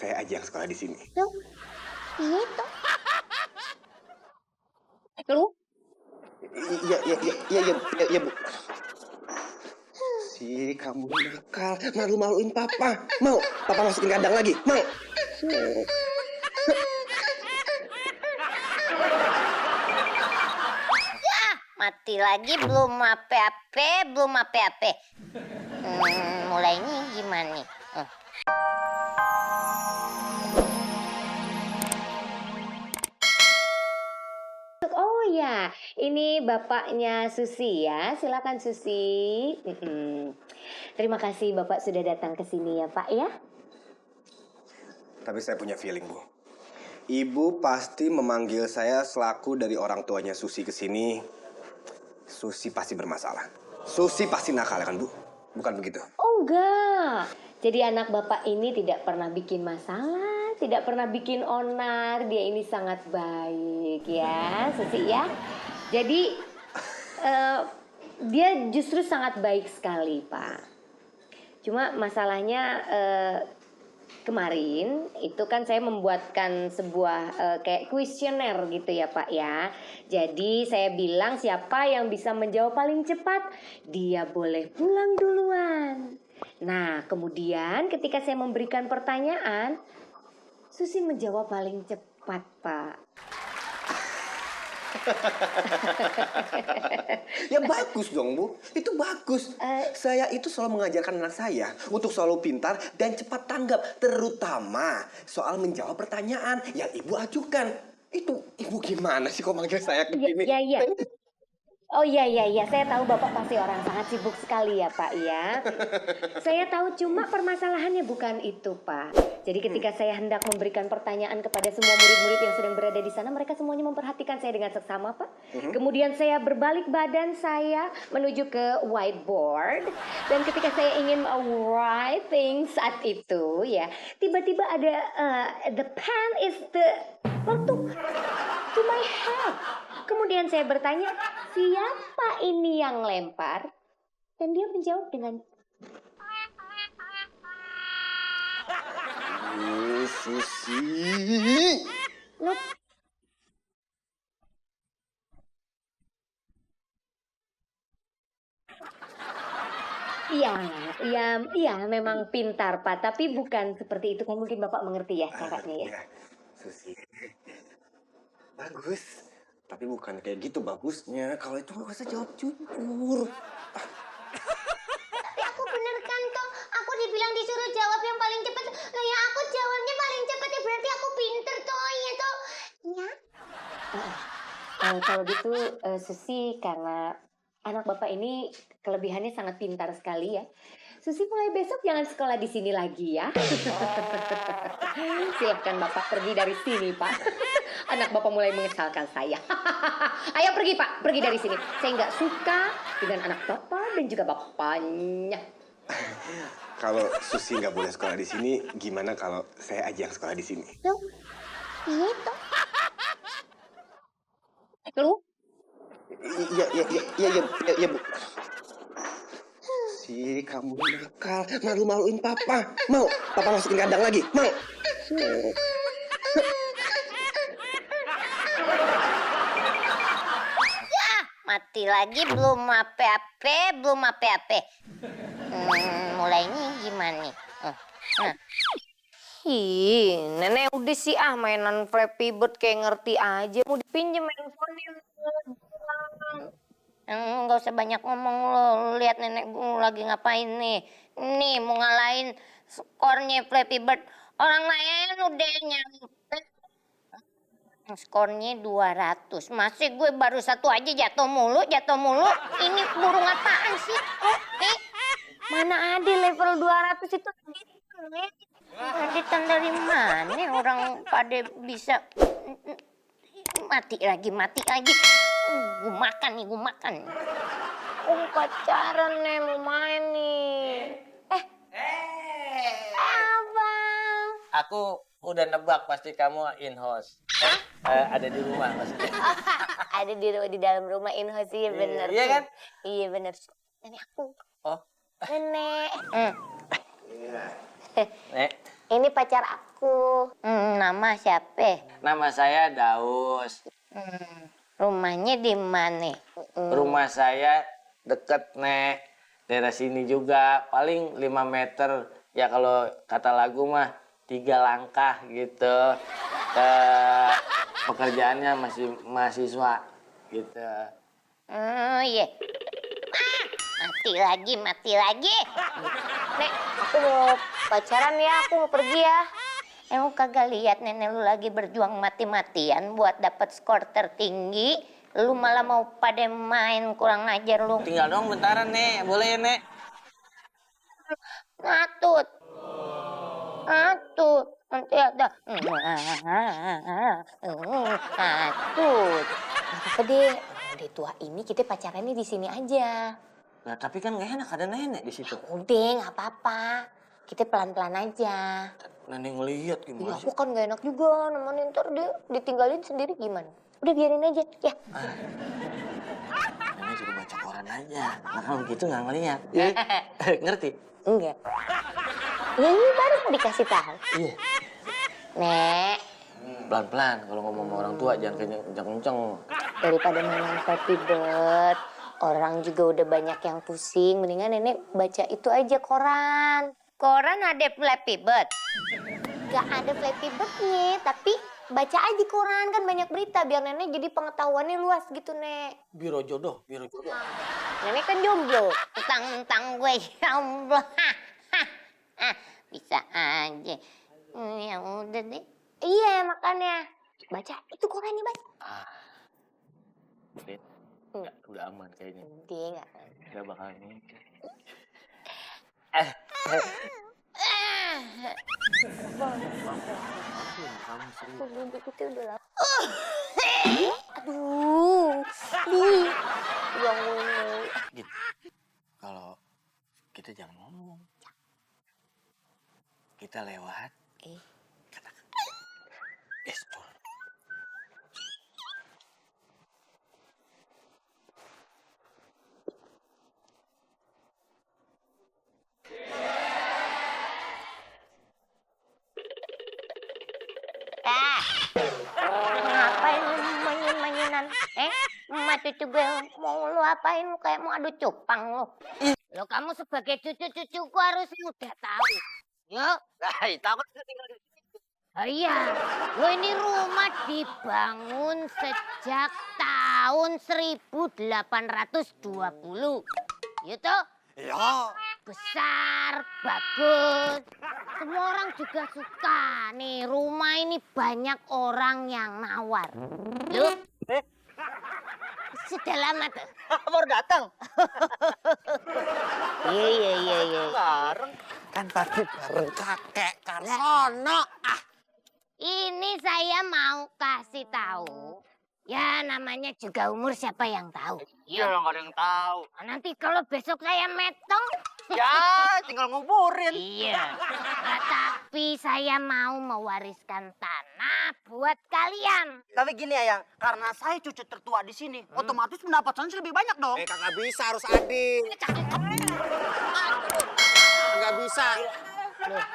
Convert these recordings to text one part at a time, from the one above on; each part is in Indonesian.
saya aja yang sekolah di sini. Loh, itu. Lu? Iya, Bu. Si kamu nakal, malu-maluin papa. Mau papa masukin kandang lagi? Mau? Mati lagi belum apa-apa. Mulainya gimana nih? Oh ya, ini bapaknya Susi ya. Silakan Susi. Terima kasih Bapak sudah datang ke sini ya Pak ya. Tapi saya punya feeling, Bu. Ibu pasti memanggil saya selaku dari orang tuanya Susi ke sini. Susi pasti bermasalah. Susi pasti nakal kan, Bu? Bukan begitu? Oh enggak. Jadi anak Bapak ini tidak pernah bikin masalah, tidak pernah bikin onar. Dia ini sangat baik ya, Susi ya. Jadi dia justru sangat baik sekali, Pak. Cuma masalahnya kemarin itu kan saya membuatkan sebuah kayak kuesioner gitu ya Pak ya. Jadi saya bilang siapa yang bisa menjawab paling cepat, dia boleh pulang duluan. Nah kemudian ketika saya memberikan pertanyaan, Susi menjawab paling cepat Pak. Ya bagus dong, Bu. Itu bagus. Saya itu selalu mengajarkan anak saya untuk selalu pintar dan cepat tanggap. Terutama soal menjawab pertanyaan yang Ibu ajukan. Itu Ibu gimana sih kok manggil saya ke sini? Iya. Oh iya, saya tahu Bapak pasti orang sangat sibuk sekali ya Pak ya. Saya tahu cuma permasalahannya bukan itu Pak. Jadi ketika saya hendak memberikan pertanyaan kepada semua murid-murid yang sedang berada di sana, mereka semuanya memperhatikan saya dengan seksama Pak. Kemudian saya berbalik badan saya menuju ke whiteboard. Dan ketika saya ingin writing saat itu ya, tiba-tiba ada the pen is the to my head. Kemudian saya bertanya, siapa ini yang lempar? Dan dia menjawab dengan Susi. Loh. Iya, memang pintar Pak, tapi bukan seperti itu. Mungkin Bapak mengerti ya caranya ya. Susi. Bagus. Tapi bukan kayak gitu bagusnya. Kalau itu nggak usah jawab jujur. Tapi aku bener kan toh, aku dibilang disuruh jawab yang paling cepat. Lah ya aku jawabnya paling cepat ya berarti aku pinter toh ya toh. Ya. Kalau gitu Susi karena anak Bapak ini kelebihannya sangat pintar sekali ya. Susi mulai besok jangan sekolah di sini lagi ya. Silakan Bapak pergi dari sini Pak. Anak Bapak mulai mengesalkan saya. Ayo pergi Pak, pergi dari sini. Saya nggak suka dengan anak Bapak dan juga bapaknya. Kalau Susi nggak boleh sekolah di sini, gimana kalau saya aja yang sekolah di sini? Loh, itu. Lu? Iya, Bu. Si kamu nakal, malu-maluin papa. Mau papa masukin kandang lagi? Mau? Mati lagi belum apa-apa. Mulainya gimana nih? Nenek udah sih mainan Flappy Bird kayak ngerti aja. Mau dipinjem handphonenya. Nggak usah banyak ngomong lo. Lihat nenek lagi ngapain nih. Nih mau ngalahin skornya Flappy Bird. Orang lain udah nyampe. Skornya 200. Masih gue baru satu aja jatuh mulu. Ini burung apaan sih? Mana ada level 200 itu gitu, nih. Editan dari mana orang pada bisa mati lagi. Gue makan. Oh pacaran nih mau main nih. Abang. Aku udah nebak pasti kamu in-house. Ada di rumah maksudnya. Ada di dalam rumah in-house sih bener. Iya kan? Iya bener. Nenek aku. Oh. Nenek. Nek. Ini pacar aku. aku. Nama siapa? Nama saya Daus. Rumahnya di mana? Rumah saya deket, Nek. Daerah sini juga. Paling 5 meter. Ya kalau kata lagu mah 3 langkah gitu. Pekerjaannya masih mahasiswa gitu. Iya. Mati lagi. Nek, aku mau pacaran ya, aku mau pergi ya. Emang kagak lihat nenek lu lagi berjuang mati-matian buat dapat skor tertinggi. Lu malah mau pada main, kurang ajar lu. Tinggal dong bentaran, Nek. Boleh ya, Nek? Ngatut. Nanti ada. Ngatut. Apa deh? Udah tua ini kita pacarannya di sini aja. Nah, tapi kan nggak enak ada nenek di situ. Udah, nggak apa-apa. Kita pelan-pelan aja. Nenek ngelihat Iya, gimana aku sih? kan gak enak juga nemenin, ntar dia ditinggalin sendiri gimana? Udah biarin aja, ya. Nenek juga baca koran aja. Nah, kalau gitu nggak ngelihat. Ya? Ngerti? Enggak. Ya ini baru mau dikasih tahu. Iya. Nek, Pelan-pelan kalau ngomong sama orang tua jangan kenceng-kenceng. daripada main Flappy Bird, orang juga udah banyak yang pusing. Mendingan nenek baca itu aja koran. Koran ada Flappy Bird? Gak ada Flappy Bird-nya, tapi baca aja koran, kan banyak berita. Biar nenek jadi pengetahuannya luas gitu, Nek. Biro jodoh. Nenek kan jomblo. Mentang-mentang gue jomblo. Bisa aja. Ya udah deh. Iya, makanya. Baca itu korannya, baca. Udah aman kayaknya. Dia nggak. Gak bakal ini. Kita udah lama. Aduh. Nih. Bangun. Gitu. Kalau kita jangan ngomong. Kita lewat. Katakan. Gestur. Ngapain lu manyun-manyunan? Emak cucu gue mau lu apain? Lu kayak mau adu cupang lu. Lo kamu sebagai cucu-cucuku harusnya udah tahu. Yuk. Tahu tinggal di situ. Iya, lo ini rumah dibangun sejak tahun 1820. Gitu? Iya. Besar, bagus. Semua orang juga suka. Nih, rumah ini banyak orang yang nawar. Loh? Sudah lama tuh. Baru datang. Iya. Bareng. Kan pasti bareng kakek Karsono. Ini saya mau kasih tahu. Ya namanya juga umur, siapa yang tahu? Iya, nggak ada yang tahu. Nanti kalau besok saya metong. Ya, tinggal nguburin. Iya. Nah, tapi saya mau mewariskan tanah buat kalian. Tapi gini Ayang, karena saya cucu tertua di sini, otomatis pendapatan saya lebih banyak dong. Kagak bisa, harus adil. Nggak bisa. Loh,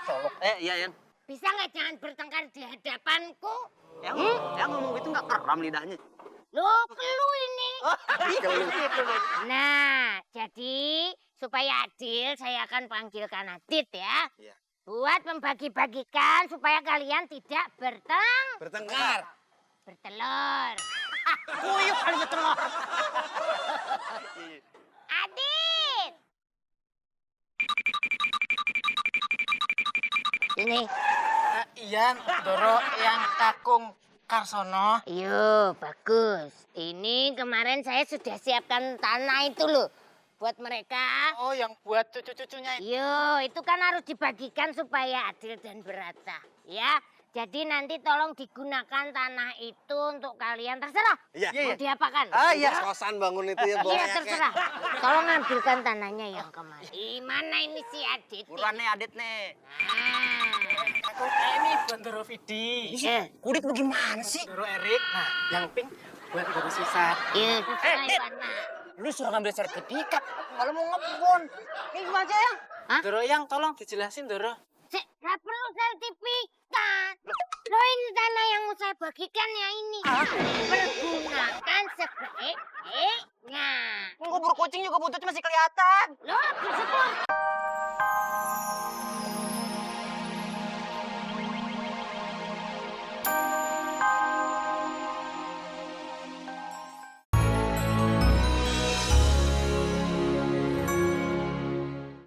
Solok. Iya Ayang. bisa nggak jangan bertengkar di hadapanku? Yang ngomong itu nggak keram lidahnya. Loh, kelu ini. Gitu. Nah, jadi supaya adil, saya akan panggilkan Adit ya. Iya. Buat membagi-bagikan supaya kalian tidak Bertengkar. bertelur. Kuyuk kali telur. Adit! Ini. Iya, Doro yang kakung Karsono. Yo, bagus. Ini kemarin saya sudah siapkan tanah itu loh. Buat mereka. Oh, yang buat cucu-cucunya itu. Yo, itu kan harus dibagikan supaya adil dan berata. Ya, jadi nanti tolong digunakan tanah itu untuk kalian. Terserah. Iya. Mau diapakan? Iya. Kosan bangun itu ya, Bos. Iya, terserah. Tolong ambilkan tanahnya yang kemarin. Di mana ini si Adit? Buruan nih Adit nih. Nah. Ini buat Doro Vidi. Kulit bagaimana sih? Doro Erik. Nah, yang pink buat Doro Sisa. Iya, sesuai warna. Lu suruh ngambil sertifikat, malah mau ngebon. Ini gimana ya? Hah? Doro yang tolong dijelasin Doro. Gak perlu sertifikat. Loh ini tanah yang mau saya bagikan ya ini. Pergunakan sebaik-baiknya. Kubur kucing juga buntutnya masih kelihatan. Loh,